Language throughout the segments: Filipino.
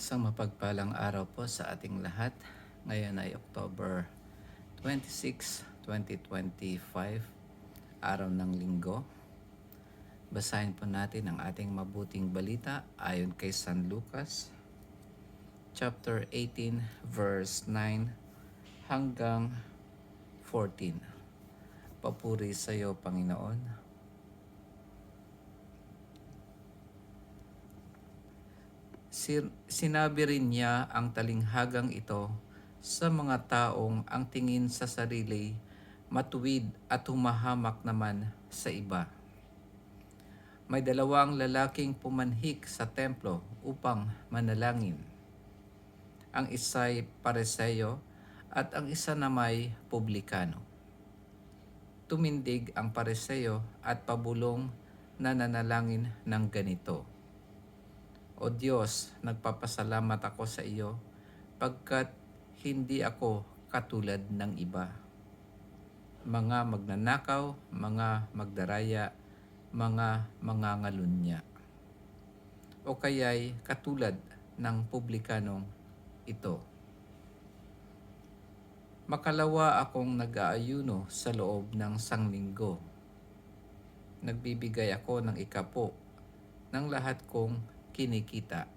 Isang mapagpalang araw po sa ating lahat. Ngayon ay October 26, 2025, araw ng linggo. Basahin po natin ang ating mabuting balita ayon kay San Lucas, chapter 18, verse 9 hanggang 14. Papuri sa iyo, Panginoon. Sinabi rin niya ang talinghagang ito sa mga taong ang tingin sa sarili matuwid at humahamak naman sa iba. May dalawang lalaking pumanhik sa templo upang manalangin. Ang isa'y Pariseo at ang isa namay publikano. Tumindig ang Pariseo at pabulong na nanalangin ng ganito: O Diyos, nagpapasalamat ako sa iyo pagkat hindi ako katulad ng iba. Mga magnanakaw, mga magdaraya, mga mangangalunya. O kaya'y katulad ng publikanong ito. Makalawa akong nag-aayuno sa loob ng sanglinggo. Nagbibigay ako ng ikapo ng lahat kong kinikita.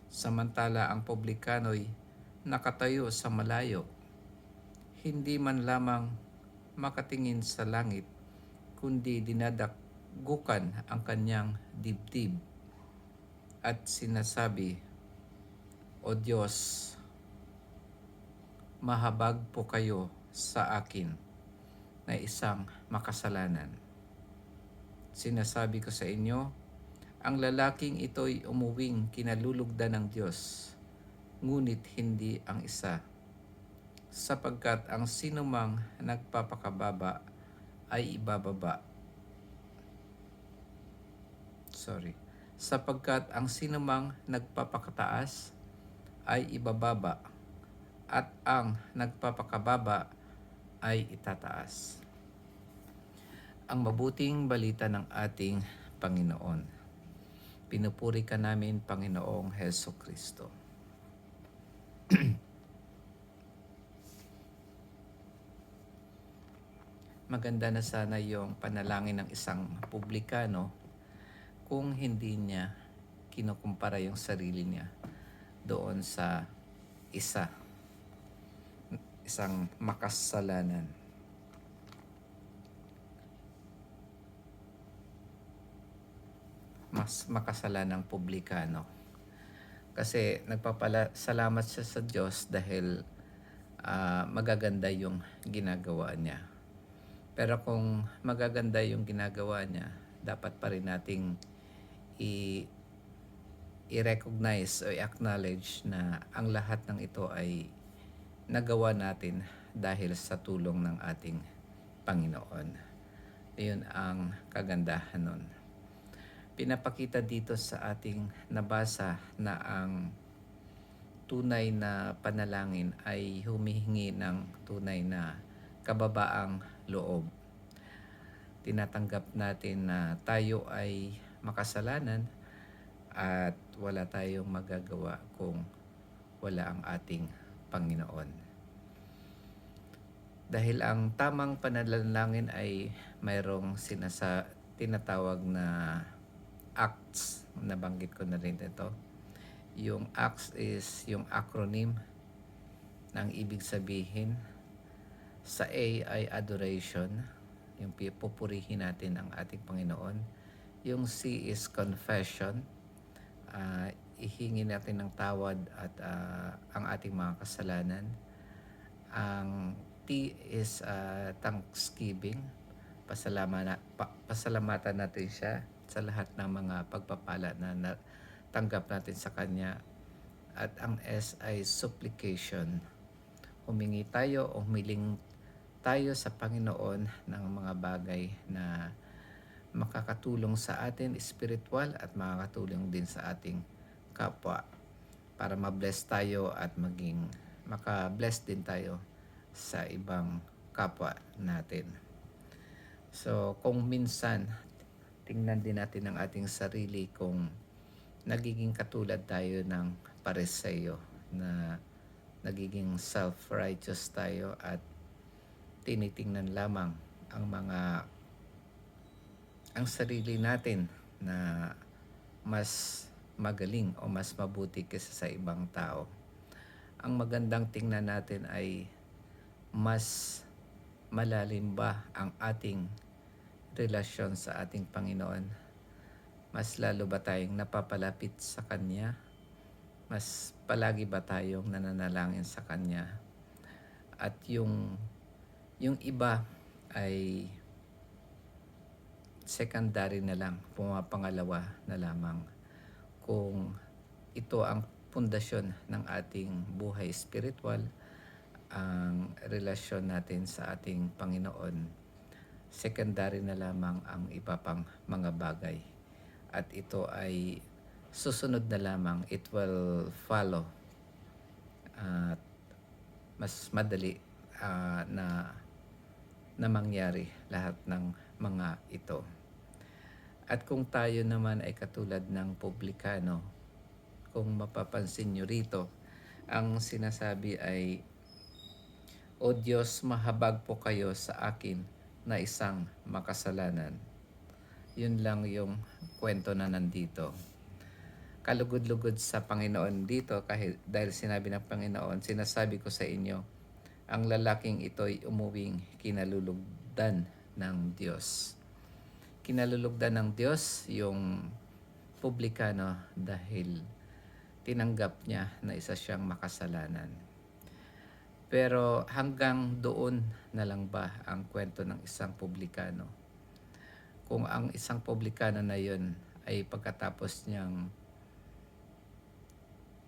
Samantala ang publikano'y nakatayo sa malayo, hindi man lamang makatingin sa langit, kundi dinadagukan ang kanyang dibdib at sinasabi, O Diyos, mahabag po kayo sa akin na isang makasalanan. Sinasabi ko sa inyo, ang lalaking ito'y umuwing kinalulugdan ng Diyos, ngunit hindi ang isa, sapagkat ang sinumang nagpapakababa ay ibababa. Sapagkat ang sinumang nagpapakataas ay ibababa, at ang nagpapakababa ay itataas. Ang mabuting balita ng ating Panginoon. Pinupuri ka namin, Panginoong Hesukristo. Maganda na sana yung panalangin ng isang publikano kung hindi niya kinukumpara yung sarili niya doon sa isang makasalanan. Mas makasalanang publikano. Kasi nagpapasalamat siya sa Diyos dahil magaganda yung ginagawa niya. Pero kung magaganda yung ginagawa niya, dapat pa rin nating i-recognize o i-acknowledge na ang lahat ng ito ay nagawa natin dahil sa tulong ng ating Panginoon. Iyon ang kagandahan nun. Pinapakita dito sa ating nabasa na ang tunay na panalangin ay humihingi ng tunay na kababaang loob. Tinatanggap natin na tayo ay makasalanan at wala tayong magagawa kung wala ang ating Panginoon. Dahil ang tamang panalangin ay mayroong tinatawag na acts. Nabanggit ko na rin ito. Yung acts is yung acronym ng ibig sabihin. Sa A ay adoration, yung pupurihin natin ang ating Panginoon. Yung C is confession, ihingi natin ng tawad at ang ating mga kasalanan. Ang T is thanksgiving, pasalamatan natin siya sa lahat ng mga pagpapala na natanggap natin sa Kanya. At ang S ay supplication, humingi tayo o humiling tayo sa Panginoon ng mga bagay na makakatulong sa atin spiritual at makakatulong din sa ating kapwa para ma-bless tayo at maging maka-bless din tayo sa ibang kapwa natin. So kung minsan tingnan din natin ang ating sarili kung nagiging katulad tayo ng pareseyo na nagiging self-righteous tayo at tinitingnan lamang ang sarili natin na mas magaling o mas mabuti kaysa sa ibang tao. Ang magandang tingnan natin ay mas malalim ba ang ating relasyon sa ating Panginoon? Mas lalo ba tayong napapalapit sa Kanya? Mas palagi ba tayong nananalangin sa Kanya? At yung iba ay secondary na lang, pumapangalawa na lamang. Kung ito ang pundasyon ng ating buhay spiritual, ang relasyon natin sa ating Panginoon, secondary na lamang ang iba pang mga bagay. At ito ay susunod na lamang, it will follow. At mas madali na mangyari lahat ng mga ito. At kung tayo naman ay katulad ng publikano, kung mapapansin nyo rito, ang sinasabi ay, "O Diyos, mahabag po kayo sa akin na isang makasalanan." Yun lang yung kwento na nandito. Kalugod-lugod sa Panginoon dito, kahit dahil sinabi ng Panginoon, sinasabi ko sa inyo, ang lalaking ito'y umuwing kinalulugdan ng Diyos. Kinalulugdan ng Diyos yung publikano dahil tinanggap niya na isa siyang makasalanan. Pero hanggang doon na lang ba ang kwento ng isang publikano? Kung ang isang publikano na yun ay pagkatapos niyang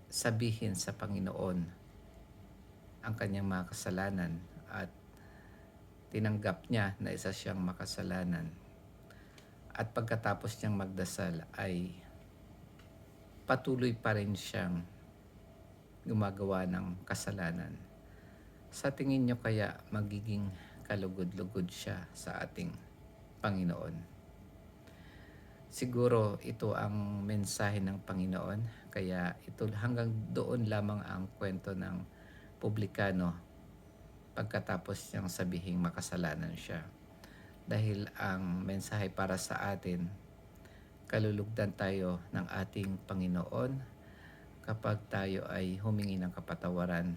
sabihin sa Panginoon ang kanyang mga kasalanan at tinanggap niya na isa siyang makasalanan, at pagkatapos niyang magdasal ay patuloy pa rin siyang gumagawa ng kasalanan, sa tingin niyo kaya magiging kalugod-lugod siya sa ating Panginoon? Siguro ito ang mensahe ng Panginoon, kaya ito hanggang doon lamang ang kwento ng publikano pagkatapos niyang sabihing makasalanan siya. Dahil ang mensahe para sa atin, kalulugdan tayo ng ating Panginoon kapag tayo ay humingi ng kapatawaran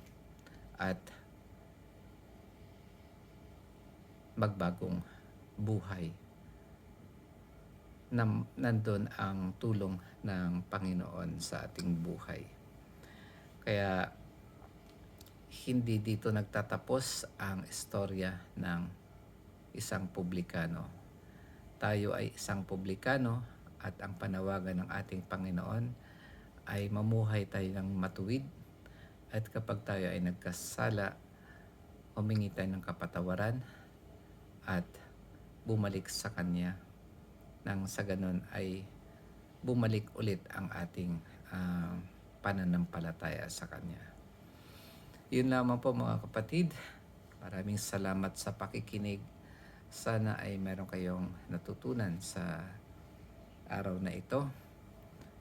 at magbagong buhay. Nandun ang tulong ng Panginoon sa ating buhay. Kaya hindi dito nagtatapos ang istorya ng isang publikano. Tayo ay isang publikano at ang panawagan ng ating Panginoon ay mamuhay tayo ng matuwid, at kapag tayo ay nagkasala, humingi tayo ng kapatawaran at bumalik sa Kanya, nang sa ganun ay bumalik ulit ang ating pananampalataya sa Kanya. Yun lamang po mga kapatid. Maraming salamat sa pakikinig. Sana ay meron kayong natutunan sa araw na ito.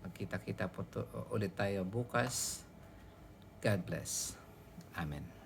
Magkita-kita po ulit tayo bukas. God bless. Amen.